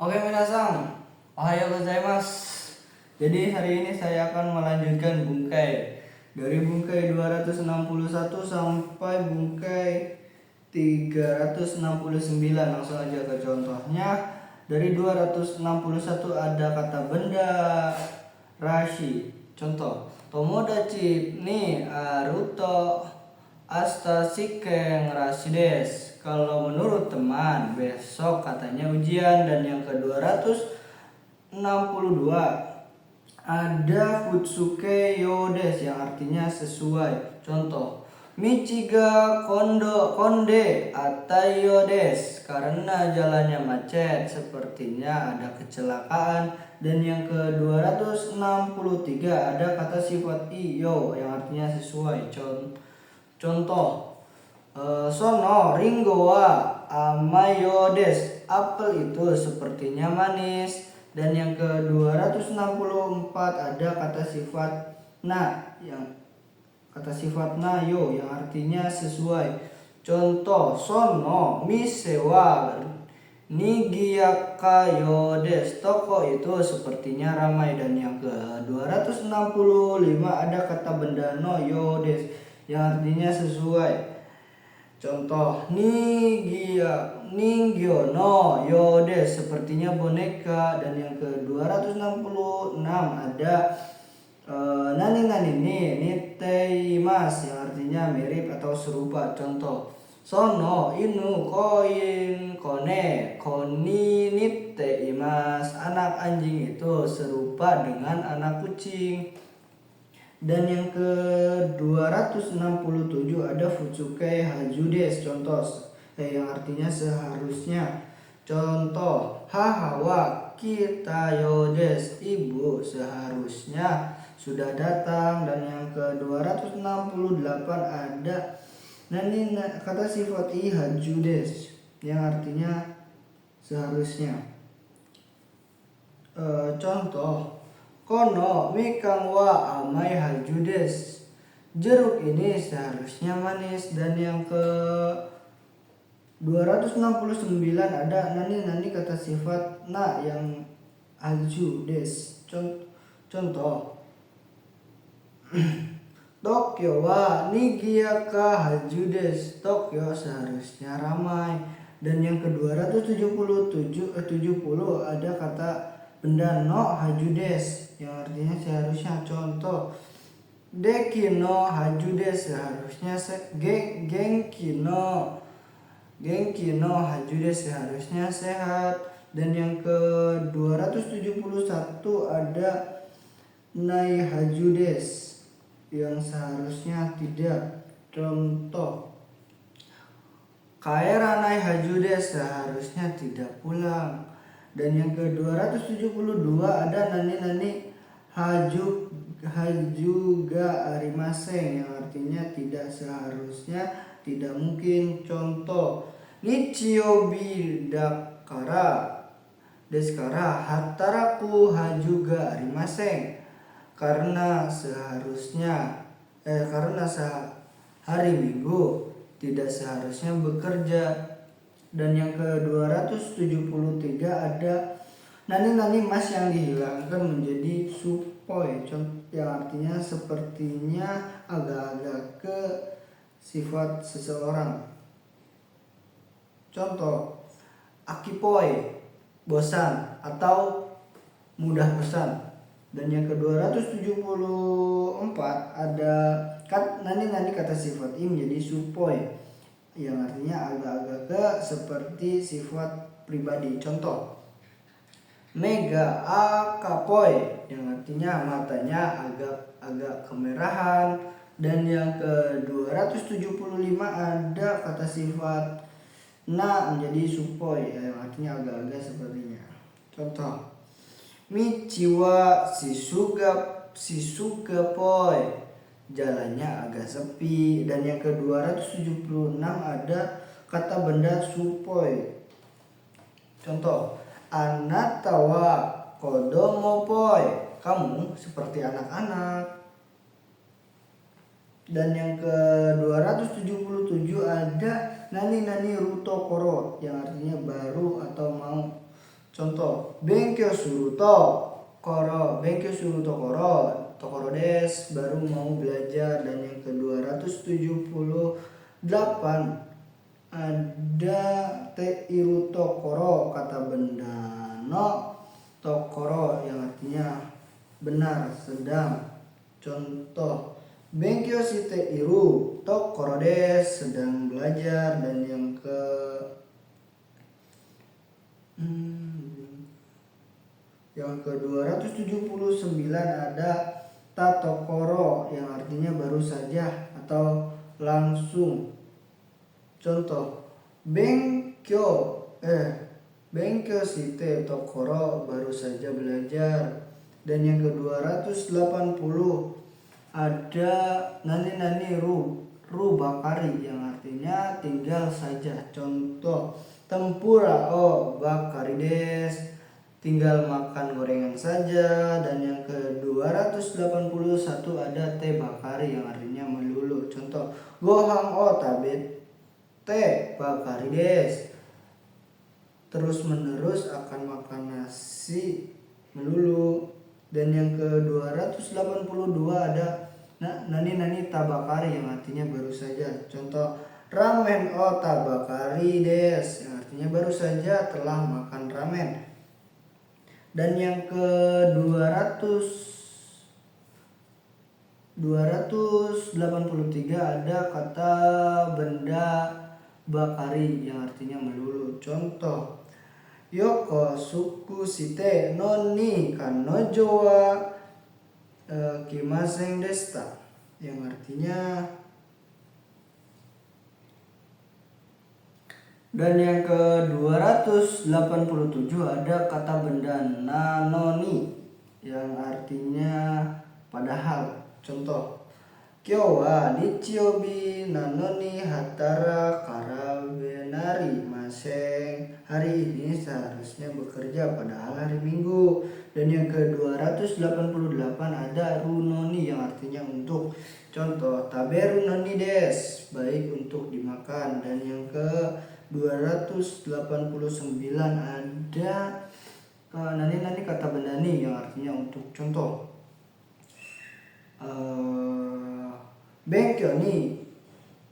Oke minasan, ohayo gozaimasu. Jadi hari ini saya akan melanjutkan bungkai dari bungkai 261 sampai bungkai 369. Langsung aja ke contohnya. Dari 261 ada kata benda rashi. Contoh, Tomodachi ni aruto asta shiken rashi desu. Kalau menurut teman, besok katanya ujian. Dan yang ke-262 ada futsuke yo desu yang artinya sesuai. Contoh, Michiga konde atayo desu, karena jalannya macet, sepertinya ada kecelakaan. Dan yang ke-263 ada kata sifat iyo yang artinya sesuai. Contoh, sono ringo wa amayo desu, apel itu sepertinya manis. Dan yang ke-264 ada kata sifat nayo yang artinya sesuai. Contoh, sono mise wa nigiyaka desu, toko itu sepertinya ramai. Dan yang ke-265 ada kata benda no yo desu yang artinya sesuai. Contoh, ningyo no yo desu, sepertinya boneka. Dan yang ke-266 ada nani ni niteimasu yang artinya mirip atau serupa. Contoh, sono inu kone koni niteimasu, anak anjing itu serupa dengan anak kucing. Dan yang ke-267 ada futsuke haju desu, contoh yang artinya seharusnya. Contoh, haha wa kitayo desu, ibu seharusnya sudah datang. Dan yang ke-268 ada kata sifat i haju desu yang artinya seharusnya. Contoh, kono mikan wa amai haju desu, jeruk ini seharusnya manis. Dan yang ke 269 ada nani kata sifat na yang haju desu. Contoh, Tokyo wa nigiyaka haju desu, Tokyo seharusnya ramai. Dan yang ke-270 ada kata benda no haju desu yang artinya seharusnya. Contoh, deki no haju desu, seharusnya genki no haju desu, seharusnya sehat. Dan yang ke-271 ada nai haju desu yang seharusnya tidak. Contoh, kaera nai haju desu, seharusnya tidak pulang. Dan yang ke-272 ada nani haju ga arimasen yang artinya tidak seharusnya, tidak mungkin. Contoh, nichiyobi dakara deskara hataraku haju ga arimasen, karena hari Minggu tidak seharusnya bekerja. Dan yang ke-273 ada nani mas yang dihilangkan menjadi supoi yang artinya sepertinya agak-agak ke sifat seseorang. Contoh, akipoi bosan atau mudah bosan. Dan yang ke-274 ada nani kata sifat ini menjadi supoi yang artinya agak-agak ke seperti sifat pribadi. Contoh, mega akapoi yang artinya matanya agak kemerahan. Dan yang ke-275 ada kata sifat na menjadi supoi yang artinya agak-agak sepertinya. Contoh, michiwa shisuga poi, jalannya agak sepi. Dan yang ke-276 ada kata benda supoi. Contoh, anata wa kodomo poi, kamu seperti anak-anak. Dan yang ke-277 ada nani ruto koro yang artinya baru atau mau. Contoh, benkyo suru to koro, benkyo suru to koro des, baru mau belajar. Dan yang ke-278 ada te iru tokoro, kata benda no tokoro yang artinya benar, sedang. Contoh, benkyo shite iru tokoro des, sedang belajar. Dan yang ke-279 ada tatokoro yang artinya baru saja atau langsung. Contoh, benkyo shite tokoro, baru saja belajar. Dan yang ke-280 ada nani ru bakari yang artinya tinggal saja. Contoh, tempura bakari des, tinggal makan gorengan saja. Dan yang ke-281 ada teh bakari yang artinya melulu. Contoh, gohang tabe teh bakari des, terus menerus akan makan nasi melulu. Dan yang ke-282 ada nani tabakari yang artinya baru saja. Contoh, ramen tabakari des yang artinya baru saja telah makan ramen. Dan yang ke-283 ada kata benda bakari yang artinya melulu. Contoh, yoko suku shite noni kanojo wa kimasen desta yang artinya. Dan yang ke-287 ada kata benda nanoni yang artinya padahal. Contoh, kyo wa nichiyoubi nanoni hatara karabenari maseng, hari ini seharusnya bekerja padahal hari Minggu. Dan yang ke-288 ada runoni yang artinya untuk. Contoh, taberu noni des, baik untuk dimakan. Dan yang ke-289 ada nani kata benda ni yang artinya untuk. Contoh, benkyo ni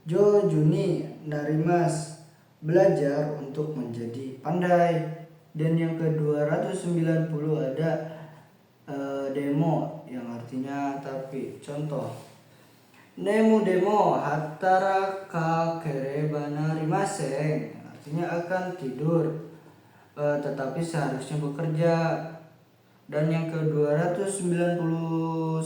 joju ni narimas, belajar untuk menjadi pandai. Dan yang ke-290 ada demo yang artinya tapi. Contoh, nemu demo hatara ka kereba narimaseng, artinya akan tidur tetapi seharusnya bekerja. Dan yang ke-291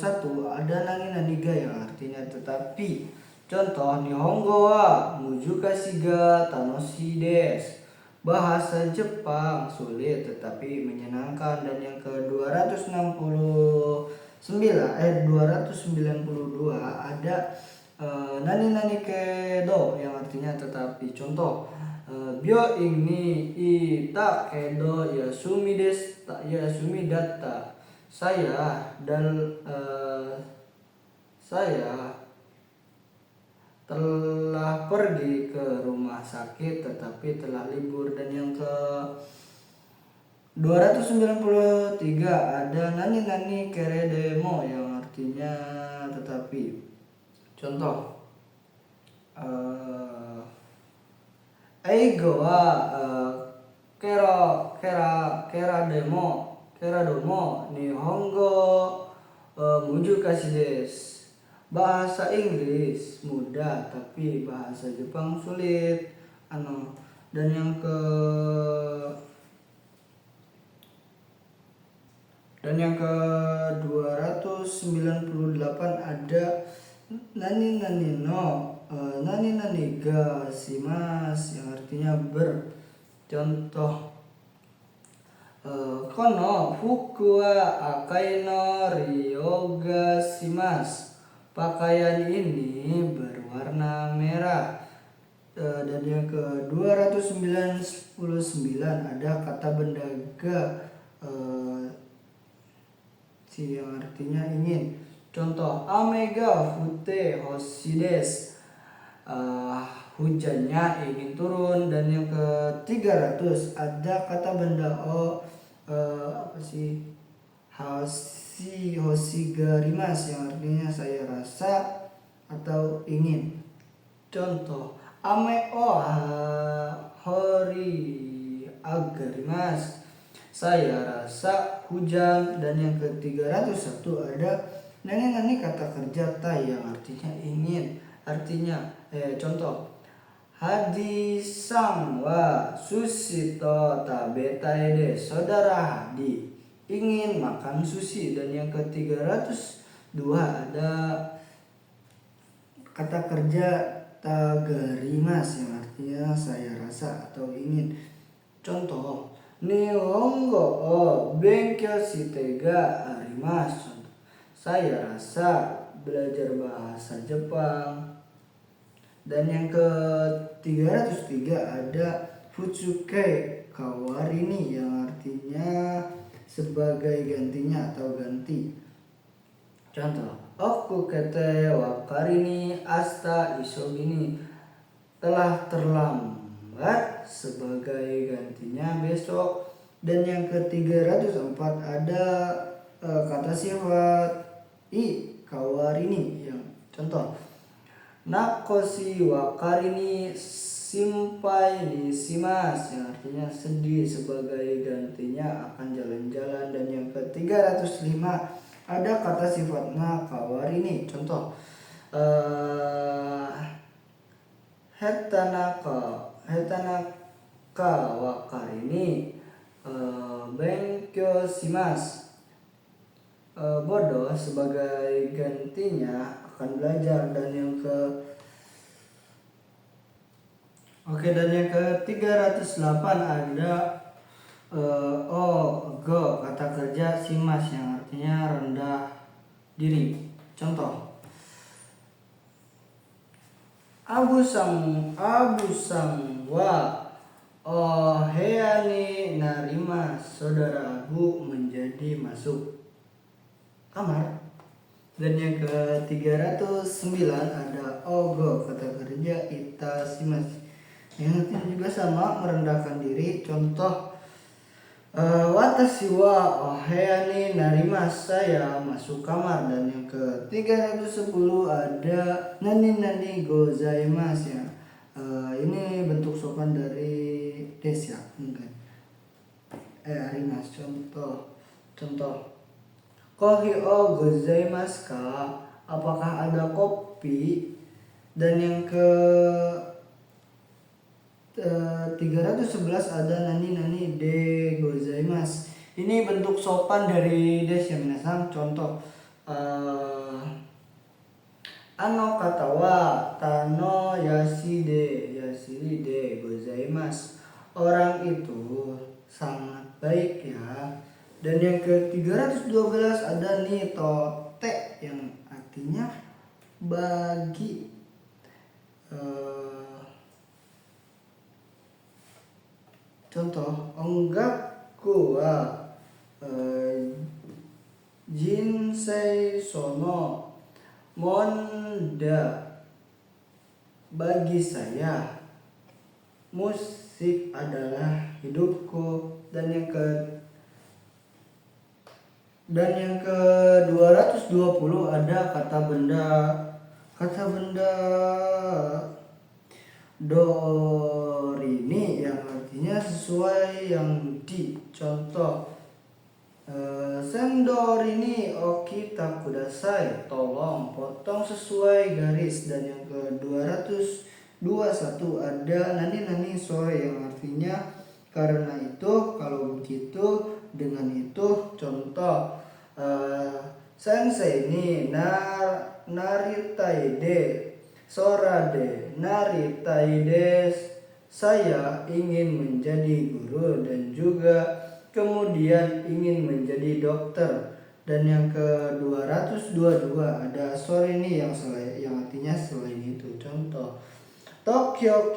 ada nani ga yang artinya tetapi. Contoh, nihongo wa mujukashi ga tanoshi des, bahasa Jepang sulit tetapi menyenangkan. Dan yang ke-292 ada nani kedo yang artinya tetapi. Contoh, byoin ni ita kedo yasumi datta, saya telah pergi ke rumah sakit tetapi telah libur. Dan yang ke-293 ada nani keredemo yang artinya tetapi. Contoh, eigo wa keradomo nihongo mujukashi desu, bahasa Inggris mudah tapi bahasa Jepang sulit. Dan yang ke-298 ada nani ga shimasu yang artinya ber. Contoh, kono fuku wa akai no ryoga shimasu, pakaian ini berwarna merah. Dan yang ke-299 ada kata benda ga yang artinya ingin. Contoh, ame ga fute hoshi desu, hujannya ingin turun. Dan yang ke-300 ada kata benda apa sih, hosigarimas yang artinya saya rasa atau ingin. Contoh, ame o hori agarimas, saya rasa hujan. Dan yang ke-301 ada nani kata kerja ta yang artinya ingin. Artinya contoh, Hadisang wa susito tabetai de, saudara Hadi ingin makan sushi. Dan yang ke-302 ada kata kerja tagarimas yang artinya saya rasa atau ingin. Contoh, Nihongo o benkyou shite ga arimasu, saya rasa belajar bahasa Jepang. Dan yang ke-303 ada futsuke kawarini yang artinya sebagai gantinya atau ganti. Contoh, oku kete wakarini asta isogini, telah terlambat sebagai gantinya besok. Dan yang ke-304 ada kata sifat kawarini yang contoh, nakoshi wakarini simpai ni simas yang artinya sedih sebagai gantinya akan jalan-jalan. Dan yang ke-305 ada kata sifatnya kawarini. Contoh, hetanaka wakarini benkyou shimasu, bodoh sebagai gantinya akan belajar. Dan yang ke-308 ada go kata kerja simas yang artinya rendah diri. Contoh, Abu sang wa oheyani narima, saudara Abu menjadi masuk kamar. Dan yang ke-309 ada ogo kata kerja itasimas yang artinya juga sama, merendahkan diri. Contoh, watashi wa oheyani narimas, saya masuk kamar. Dan yang ke-310 ada nani gozaimasu ya. Ini bentuk sopan dari des ya, mungkin arimas. Contoh, kohi o gozaimasu ka, apakah ada kopi. Dan yang ke 311 ada nani de gozaimasu, ini bentuk sopan dari des ya minasan. Contoh, ano kata wa tano yashiri de gozaimasu, orang itu sangat baik ya. Dan yang ke-312 ada nitote yang artinya bagi. Contoh, onggaku wa jinsei sono monda, bagi saya musik adalah hidupku. Dan yang ke-220 ada kata benda dorini yang artinya sesuai yang di. Contoh, sendorini okita kudasai, tolong potong sesuai garis. Dan yang ke-221 ada nani sore yang artinya karena itu, kalau begitu, dengan itu. Contoh, sensei ni naritai de sora de naritai des, saya ingin menjadi guru dan juga kemudian ingin menjadi dokter. Dan yang ke-222 ada sore ini yang artinya selain itu. Contoh, Tokyo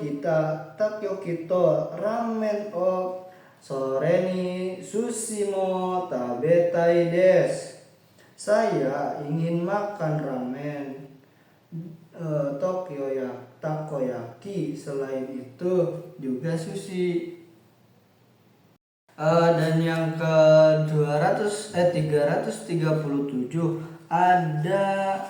kito ramen o sore ni sushi mo tabetai desu, saya ingin makan ramen Tokyo ya, takoyaki. Selain itu juga sushi. Dan yang ke 337 ada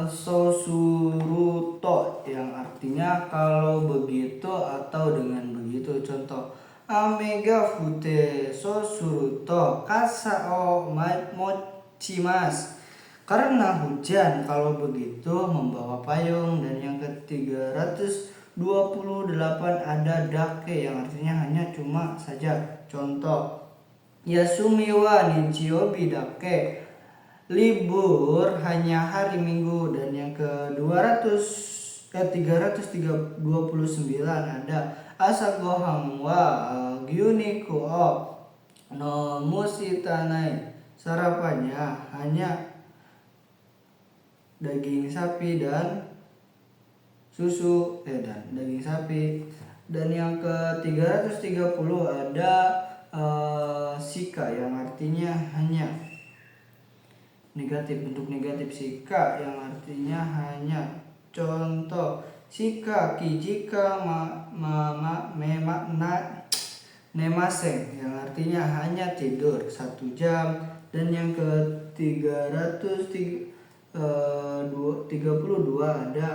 sosuruto, yang artinya kalau begitu atau dengan begitu. Contoh, amega fute sosuruto kasa o mochimasu. Karena hujan, kalau begitu membawa payung. Dan yang ke 328 ada dake, yang artinya hanya cuma saja. Contoh, yasumi wa nichiyobi dake, libur hanya hari Minggu. Dan yang ke 329 ada asagohan wa gyuniku o no musitanai. Sarapannya hanya daging sapi dan susu dan daging sapi. Dan yang ke 330 ada shika, yang artinya hanya negatif, bentuk negatif. Shika yang artinya hanya. Contoh, shika kijika nemasen, yang artinya hanya tidur 1 jam. Dan yang ke 332 ada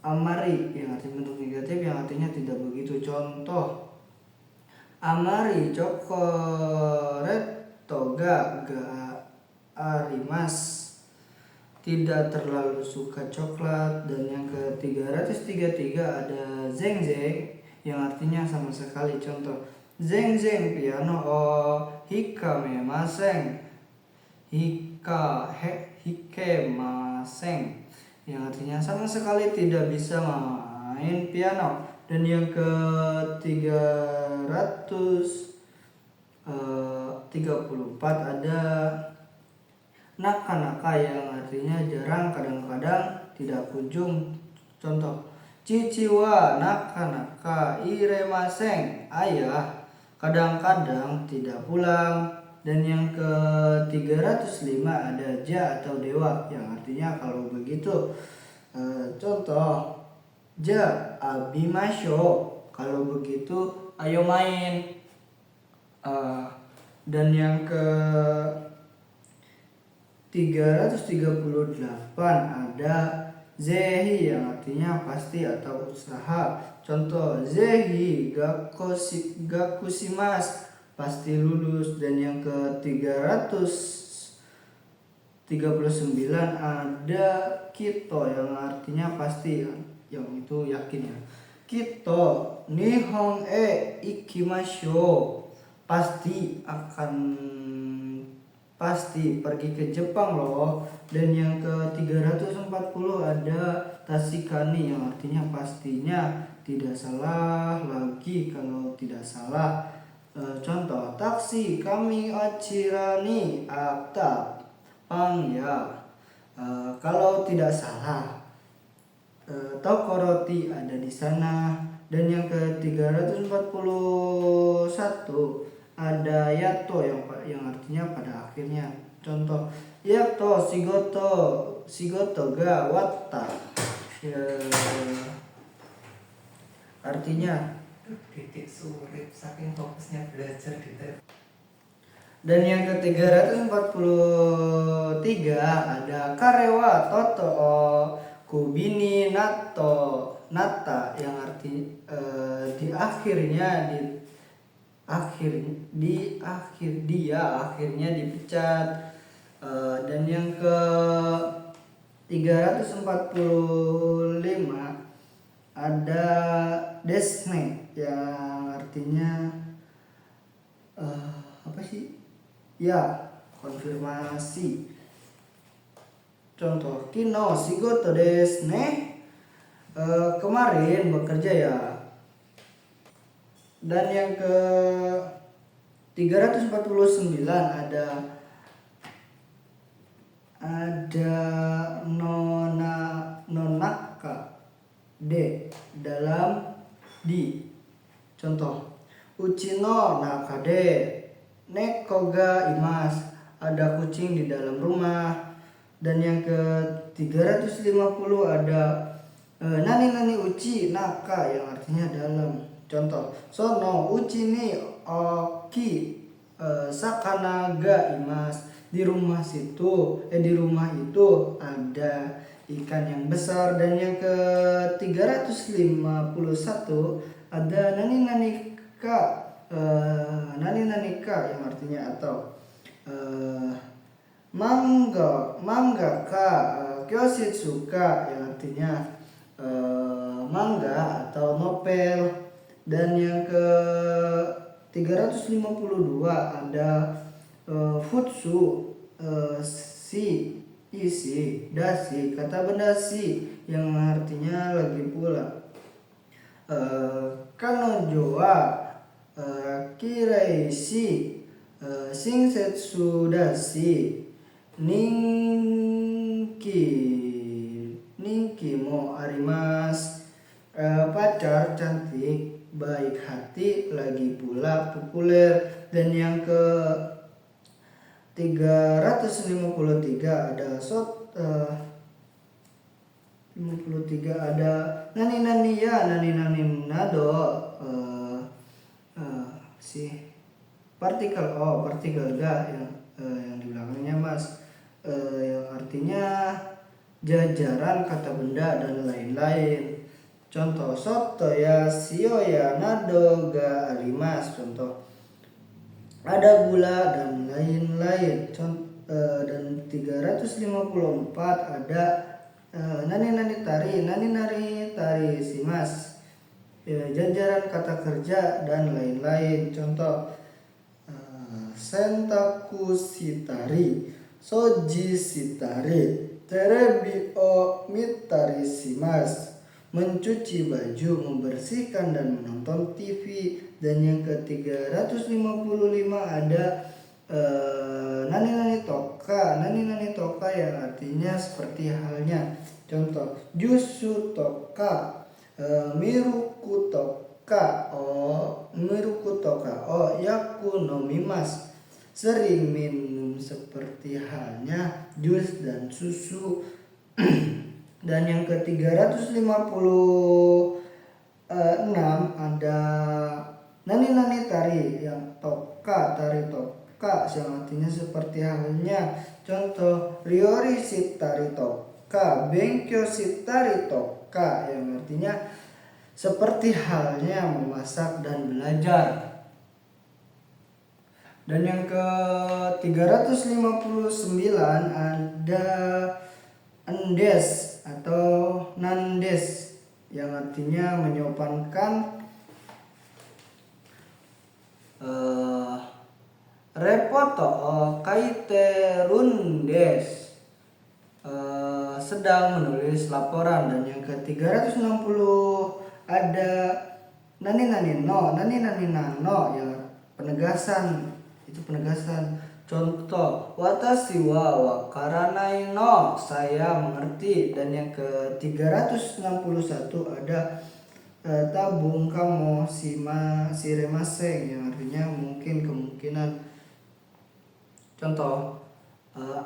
amari, yang artinya bentuk negatif, yang artinya tidak begitu. Contoh, amari chocoreto ga arimas, tidak terlalu suka coklat. Dan yang ke 333 ada zengzeng, yang artinya sama sekali. Contoh, zengzeng piano o hikamasen, hikemasen, yang artinya sama sekali tidak bisa main piano. Dan yang ke 334 ada naka-naka, yang artinya jarang, kadang-kadang, tidak kunjung. Contoh, cici wa naka-naka iremasen, ayah kadang-kadang tidak pulang. Dan yang ke 305 ada ja atau dewa, yang artinya kalau begitu. Contoh, ja abimasho, kalau begitu ayo main. Dan yang ke 338 ada zehi, yang artinya pasti atau usaha. Contoh, zehi gakusimas, pasti lulus. Dan yang ke 339 ada kito, yang artinya pasti, yang itu yakin ya. Kito nihon e ikimashou, pasti pergi ke Jepang loh. Dan yang ke 340 ada tasikani, yang artinya pastinya, tidak salah lagi kalau tidak salah. Contoh, taksi kami achirani atta pang ya, kalau tidak salah. Toko roti ada di sana. Dan yang ke 341 ada yato, yang artinya pada akhirnya. Contoh, yato shigoto ga watta, artinya titik sulit saking fokusnya belajar gitu. Dan yang ke 343 ada karewa toto kubini nata, yang arti akhirnya dipecat. Dan yang ke 345 ada desne, yang artinya apa sih? Ya, konfirmasi. Contoh, kino shigoto desu ne, kemarin bekerja ya. Dan yang ke 349 ada nonaka de, dalam di. Contoh, uchi no naka de neko ga imasu, ada kucing di dalam rumah. Dan yang ke 350 ada nani nani uchi naka yang artinya dalam. Contoh, sono uchi ni oki sakana ga imas. Di rumah itu ada ikan yang besar. Dan yang ke 351 ada nani nani ka yang artinya atau manga ka kyoshitsu ka yang artinya manga atau novel. Dan yang ke 352 ada futsu si isi dasi, kata benda si yang artinya lagi pula. Kanojo wa kiraishi shinsetsu dashi ninki mo arimas. Pacar cantik, baik hati, lagi pula populer. Dan yang ke 353 ada 53 ada nani nani ya nani nani nado si partikel ga yang di belakangnya mas, yang artinya jajaran kata benda dan lain-lain. Contoh, soto ya sio ya nado ga arimas. Contoh, ada gula dan lain-lain. Dan 354 ada nani nani tari simas, jajaran kata kerja dan lain-lain. Contoh, sentaku sitari, soji sitari, terebi o mitari simas, mencuci baju, membersihkan dan menonton TV. Dan yang ke 355 ada nani nani toka yang artinya seperti halnya. Contoh, jusu toka, miruku toka yaku nomimas, sering minum seperti halnya jus dan susu. Dan yang ke 356 ada nani tari yang tari toka yang artinya seperti halnya. Contoh, ryori shitari toka, benkyou shitari toka yang artinya seperti halnya memasak dan belajar. Dan yang ke 359 ada endes atau nandes yang artinya menyopankan. Repoto kaite rundes, sedang menulis laporan. Dan yang ke 360 ada nani nano yang penegasan. Contoh, watashi wa wakaranai no, saya mengerti. Dan yang ke 361 ada tabung kamo shiremaseng yang artinya mungkin, kemungkinan. Contoh,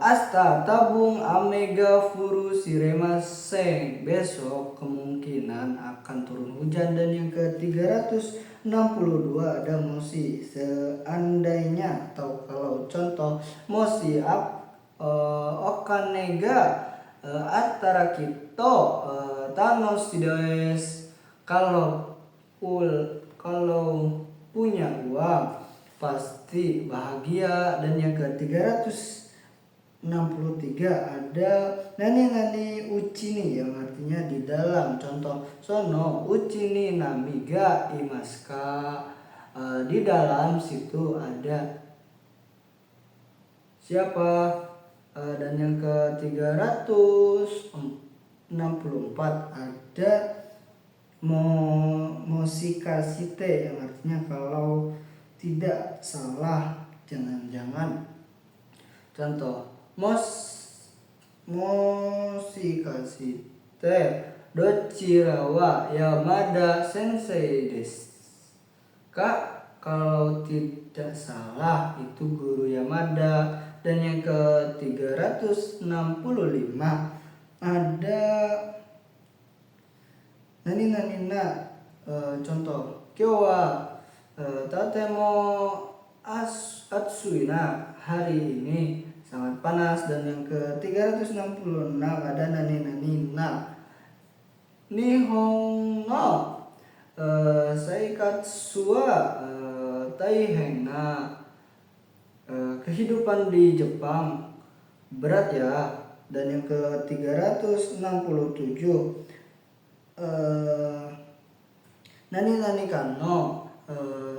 asta tabung amega furu shiremaseng, besok kemungkinan akan turun hujan. Dan yang ke 362 ada moshi, seandainya atau kalau. Contoh, moshi okanega atara kito tanoshi desu, kalau punya uang pasti bahagia. Dan yang ke 363 ada nani uchi ni yang artinya di dalam. Contoh, sono uchi ni nami ga imasu ka, di dalam situ ada siapa. Dan yang ke 364 ada moshikashite yang artinya kalau tidak salah, jangan-jangan. Contoh, moshikashite dochira wa Yamada sensei desu ka, kalau tidak salah itu guru Yamada. Dan yang ke 365 ada nani nani na. Contoh, kyo wa tatemo atsui na, hari ini sangat panas. Dan yang ke 366 ada nani nani na. Nihon no saikatsu wa taiheng na. Kehidupan di Jepang berat ya. Dan yang ke 367 nani nani kano.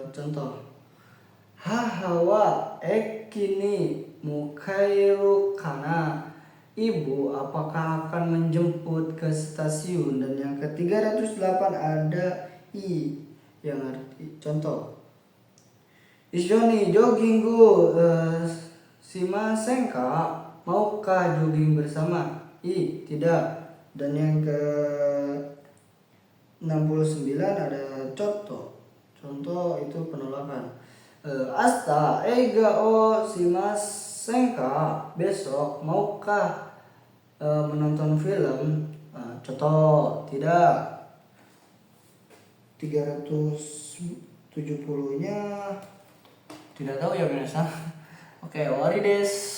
Contoh, haha wa eki ni mukairu kana. Ibu apakah akan menjemput ke stasiun. Dan yang ke 308 ada i yang arti contoh, Ishoni jogginggu shimasen ka? Maukah jogging bersama? Tidak. Dan yang ke 69 ada contoh. Contoh itu penolakan. Asta eiga o shimasen ka? Besok maukah menonton film? Contoh, tidak. 370-nya tidak tahu ya minasan. Oke,終わりです。